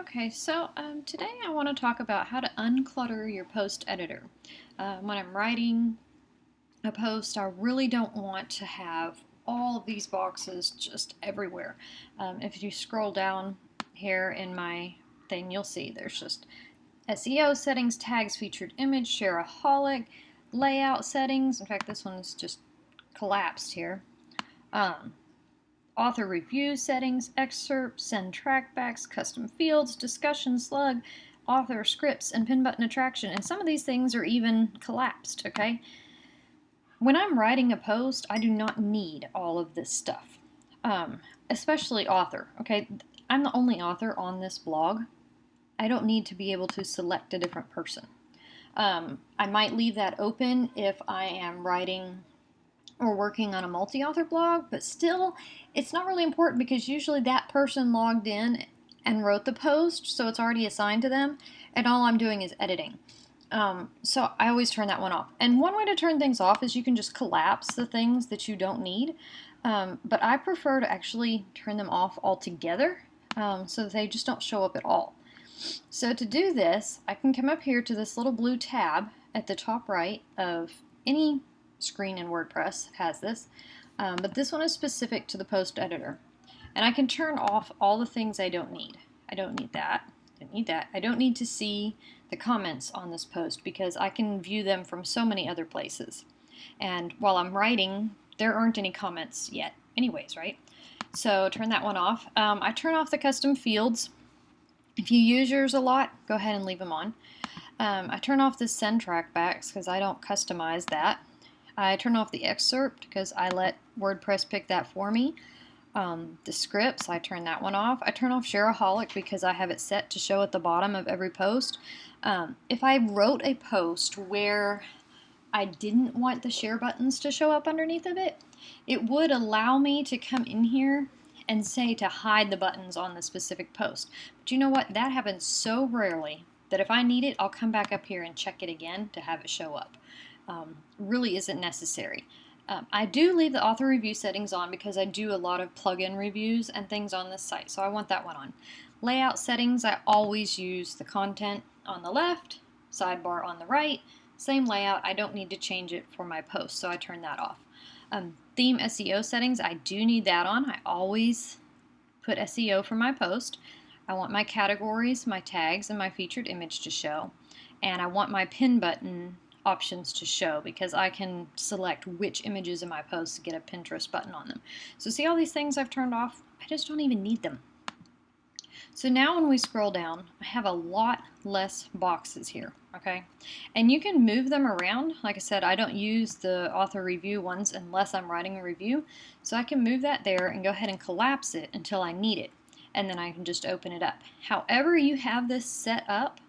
Okay, so today I want to talk about how to unclutter your post editor. When I'm writing a post, I really don't want to have all of these boxes just everywhere. If you scroll down here in my thing, you'll see there's just SEO settings, tags, featured image, shareaholic, layout settings. In fact, this one's just collapsed here. Author review settings, excerpts, send trackbacks, custom fields, discussion slug, author scripts, and pin button attraction. And some of these things are even collapsed, okay? When I'm writing a post, I do not need all of this stuff, especially author, okay? I'm the only author on this blog. I don't need to be able to select a different person. I might leave that open if I am writing or working on a multi-author blog, but still, it's not really important because usually that person logged in and wrote the post, so it's already assigned to them, and all I'm doing is editing. So I always turn that one off. And one way to turn things off is you can just collapse the things that you don't need, but I prefer to actually turn them off altogether so that they just don't show up at all. So to do this, I can come up here to this little blue tab at the top right of any screen in WordPress has this, but this one is specific to the post editor. And I can turn off all the things I don't need. I don't need that. I don't need that. I don't need to see the comments on this post because I can view them from so many other places. And while I'm writing, there aren't any comments yet anyways, right? So turn that one off. I turn off the custom fields. If you use yours a lot, go ahead and leave them on. I turn off the send trackbacks because I don't customize that. I turn off the excerpt because I let WordPress pick that for me. The scripts, I turn that one off. I turn off shareaholic because I have it set to show at the bottom of every post. If I wrote a post where I didn't want the share buttons to show up underneath of it, it would allow me to come in here and say to hide the buttons on the specific post. But you know what? That happens so rarely that if I need it, I'll come back up here and check it again to have it show up. Really isn't necessary. I do leave the author review settings on because I do a lot of plugin reviews and things on this site, so I want that one on. Layout settings, I always use the content on the left, sidebar on the right, same layout. I don't need to change it for my post, so I turn that off. Theme SEO settings, I do need that on. I always put SEO for my post. I want my categories, my tags, and my featured image to show, and I want my pin button options to show because I can select which images in my posts to get a Pinterest button on them. So see all these things I've turned off? I just don't even need them. So now when we scroll down, I have a lot less boxes here, okay? And you can move them around. Like I said, I don't use the author review ones unless I'm writing a review. So I can move that there and go ahead and collapse it until I need it. And then I can just open it up. However you have this set up,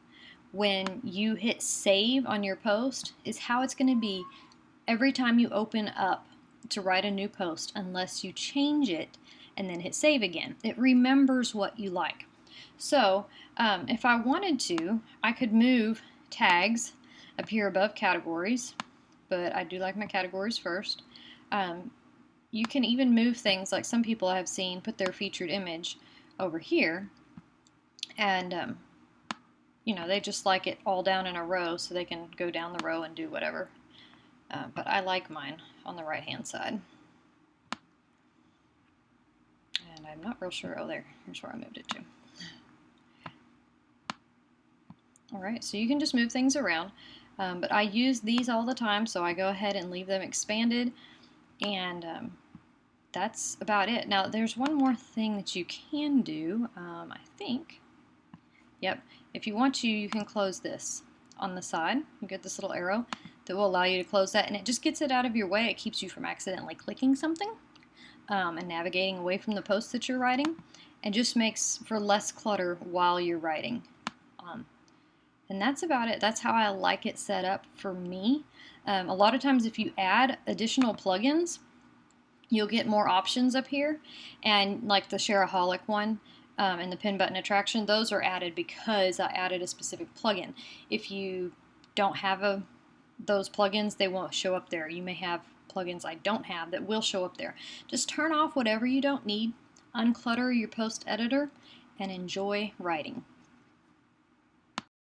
when you hit save on your post is how it's going to be every time you open up to write a new post unless you change it and then hit save again. It remembers what you like. So if I wanted to, I could move tags up here above categories, but I do like my categories first. You can even move things like some people I have seen put their featured image over here, and you know, they just like it all down in a row so they can go down the row and do whatever. But I like mine on the right hand side. And I'm not real sure. Oh, here's where I moved it to. Alright, so you can just move things around. But I use these all the time, so I go ahead and leave them expanded. And that's about it. Now, there's one more thing that you can do, I think. Yep, if you want to, you can close this on the side. You get this little arrow that will allow you to close that, and it just gets it out of your way. It keeps you from accidentally clicking something and navigating away from the post that you're writing, and just makes for less clutter while you're writing. And that's about it. That's how I like it set up for me. A lot of times if you add additional plugins, you'll get more options up here, and like the Shareaholic one, and the pin button attraction, those are added because I added a specific plugin. If you don't have those plugins, they won't show up there. You may have plugins I don't have that will show up there. Just turn off whatever you don't need, unclutter your post editor, and enjoy writing.